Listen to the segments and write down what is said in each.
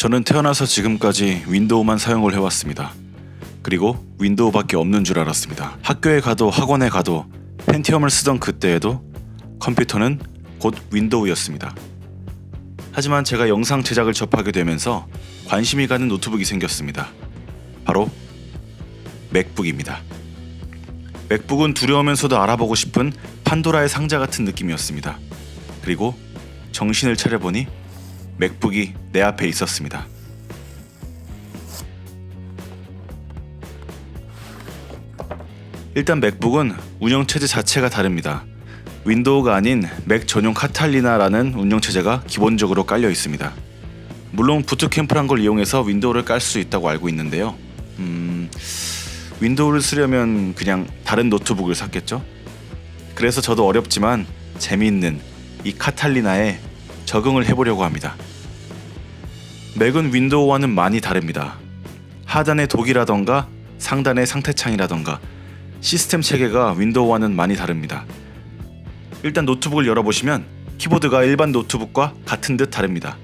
저는 태어나서 지금까지 윈도우만 사용을 해왔습니다. 그리고 윈도우밖에 없는 줄 알았습니다. 학교에 가도 학원에 가도 펜티엄을 쓰던 그때에도 컴퓨터는 곧 윈도우였습니다. 하지만 제가 영상 제작을 접하게 되면서 관심이 가는 노트북이 생겼습니다. 바로 맥북입니다. 맥북은 두려우면서도 알아보고 싶은 판도라의 상자 같은 느낌이었습니다. 그리고 정신을 차려보니 맥북이 내 앞에 있었습니다. 일단 맥북은 운영체제 자체가 다릅니다. 윈도우가 아닌 맥 전용 카탈리나라는 운영체제가 기본적으로 깔려 있습니다. 물론 부트캠프란 걸 이용해서 윈도우를 깔 수 있다고 알고 있는데요. 윈도우를 쓰려면 그냥 다른 노트북을 샀겠죠? 그래서 저도 어렵지만 재미있는 이 카탈리나에 적응을 해보려고 합니다. 맥은 윈도우와는 많이 다릅니다. 하단의 독이라던가 상단의 상태창이라던가 시스템 체계가 윈도우와는 많이 다릅니다. 일단 노트북을 열어보시면 키보드가 일반 노트북과 같은 듯 다릅니다.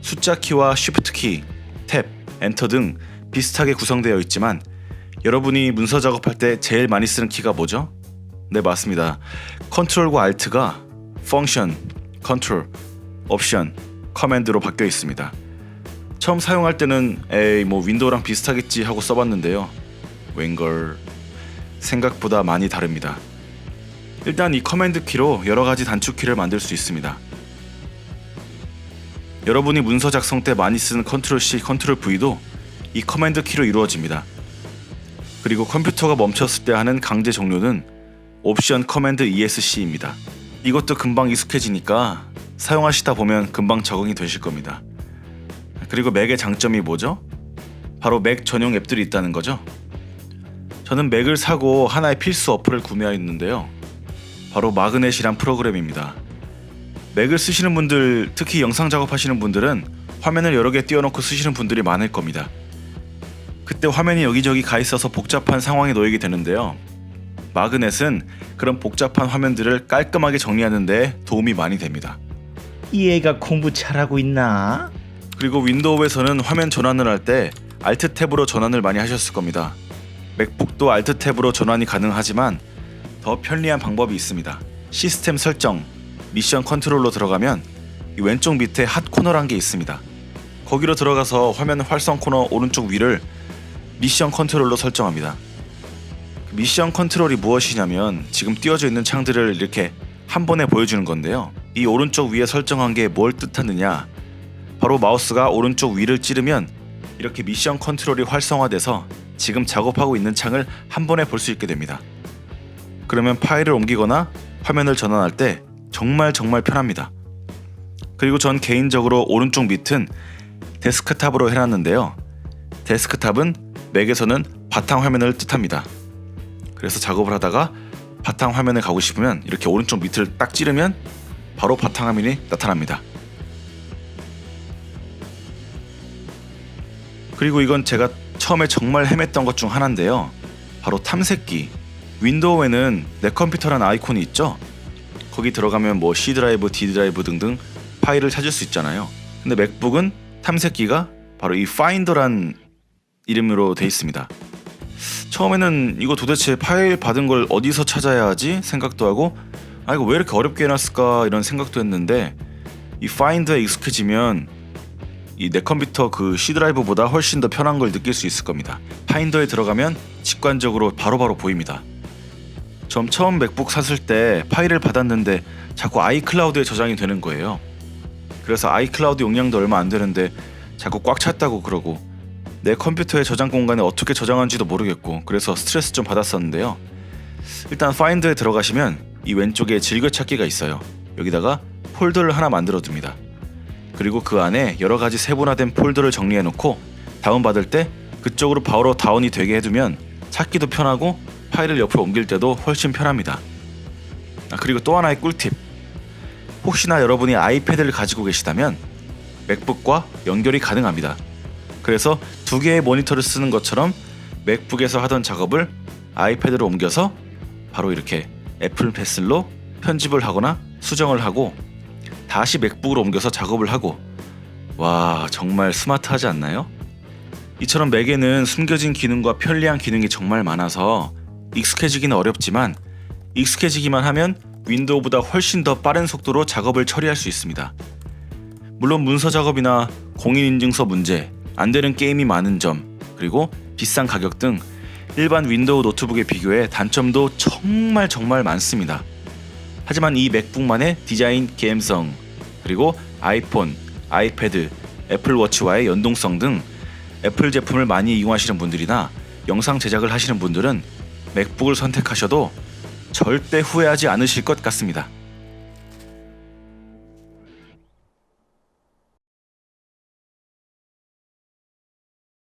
숫자 키와 쉬프트 키, 탭, 엔터 등 비슷하게 구성되어 있지만 여러분이 문서 작업할 때 제일 많이 쓰는 키가 뭐죠? 네, 맞습니다. 컨트롤과 알트가 펑션, 컨트롤, 옵션, 커맨드로 바뀌어 있습니다. 처음 사용할 때는 윈도우랑 비슷하겠지 하고 써봤는데요. 웬걸 생각보다 많이 다릅니다. 일단 이 커맨드 키로 여러가지 단축키를 만들 수 있습니다. 여러분이 문서 작성 때 많이 쓰는 컨트롤 C, 컨트롤 V도 이 커맨드 키로 이루어집니다. 그리고 컴퓨터가 멈췄을 때 하는 강제 종료는 옵션 커맨드 ESC입니다. 이것도 금방 익숙해지니까 사용하시다 보면 금방 적응이 되실 겁니다. 그리고 맥의 장점이 뭐죠? 바로 맥 전용 앱들이 있다는 거죠. 저는 맥을 사고 하나의 필수 어플을 구매하였는데요. 바로 마그넷이란 프로그램입니다. 맥을 쓰시는 분들, 특히 영상 작업하시는 분들은 화면을 여러 개 띄워놓고 쓰시는 분들이 많을 겁니다. 그때 화면이 여기저기 가 있어서 복잡한 상황에 놓이게 되는데요. 마그넷은 그런 복잡한 화면들을 깔끔하게 정리하는 데 도움이 많이 됩니다. 이 애가 공부 잘하고 있나? 그리고 윈도우에서는 화면 전환을 할 때 Alt 탭으로 전환을 많이 하셨을 겁니다. 맥북도 Alt 탭으로 전환이 가능하지만 더 편리한 방법이 있습니다. 시스템 설정, 미션 컨트롤로 들어가면 이 왼쪽 밑에 핫 코너란 게 있습니다. 거기로 들어가서 화면 활성 코너 오른쪽 위를 미션 컨트롤로 설정합니다. 미션 컨트롤이 무엇이냐면 지금 띄워져 있는 창들을 이렇게 한 번에 보여주는 건데요. 이 오른쪽 위에 설정한 게 뭘 뜻하느냐, 바로 마우스가 오른쪽 위를 찌르면 이렇게 미션 컨트롤이 활성화돼서 지금 작업하고 있는 창을 한 번에 볼 수 있게 됩니다. 그러면 파일을 옮기거나 화면을 전환할 때 정말 편합니다. 그리고 전 개인적으로 오른쪽 밑은 데스크탑으로 해놨는데요. 데스크탑은 맥에서는 바탕화면을 뜻합니다. 그래서 작업을 하다가 바탕화면에 가고 싶으면 이렇게 오른쪽 밑을 딱 찌르면 바로 바탕화면이 나타납니다. 그리고 이건 제가 처음에 정말 헤맸던 것 중 하나인데요. 바로 탐색기. 윈도우에는 내 컴퓨터란 아이콘이 있죠? 거기 들어가면 뭐 C 드라이브, D 드라이브 등등 파일을 찾을 수 있잖아요. 근데 맥북은 탐색기가 바로 이 파인더란 이름으로 돼 있습니다. 처음에는 이거 도대체 파일 받은 걸 어디서 찾아야 하지 생각도 하고, 이거 왜 이렇게 어렵게 해놨을까 이런 생각도 했는데, 이 파인더에 익숙해지면 이 내 컴퓨터 그 C 드라이브보다 훨씬 더 편한 걸 느낄 수 있을 겁니다. 파인더에 들어가면 직관적으로 바로바로 보입니다. 전 처음 맥북 샀을 때 파일을 받았는데 자꾸 아이클라우드에 저장이 되는 거예요. 그래서 아이클라우드 용량도 얼마 안 되는데 자꾸 꽉 찼다고 그러고, 내 컴퓨터의 저장 공간에 어떻게 저장한지도 모르겠고, 그래서 스트레스 좀 받았었는데요. 일단 파인더에 들어가시면 이 왼쪽에 즐겨찾기가 있어요. 여기다가 폴더를 하나 만들어 둡니다. 그리고 그 안에 여러 가지 세분화된 폴더를 정리해 놓고 다운받을 때 그쪽으로 바로 다운이 되게 해두면 찾기도 편하고 파일을 옆으로 옮길 때도 훨씬 편합니다. 그리고 또 하나의 꿀팁. 혹시나 여러분이 아이패드를 가지고 계시다면 맥북과 연결이 가능합니다. 그래서 두 개의 모니터를 쓰는 것처럼 맥북에서 하던 작업을 아이패드로 옮겨서 바로 이렇게 애플 펜슬로 편집을 하거나 수정을 하고 다시 맥북으로 옮겨서 작업을 하고, 와, 정말 스마트하지 않나요? 이처럼 맥에는 숨겨진 기능과 편리한 기능이 정말 많아서 익숙해지기는 어렵지만 익숙해지기만 하면 윈도우보다 훨씬 더 빠른 속도로 작업을 처리할 수 있습니다. 물론 문서 작업이나 공인인증서 문제, 안 되는 게임이 많은 점, 그리고 비싼 가격 등 일반 윈도우 노트북에 비교해 단점도 정말 많습니다. 하지만 이 맥북만의 디자인 게임성, 그리고 아이폰, 아이패드, 애플워치와의 연동성 등 애플 제품을 많이 이용하시는 분들이나 영상 제작을 하시는 분들은 맥북을 선택하셔도 절대 후회하지 않으실 것 같습니다.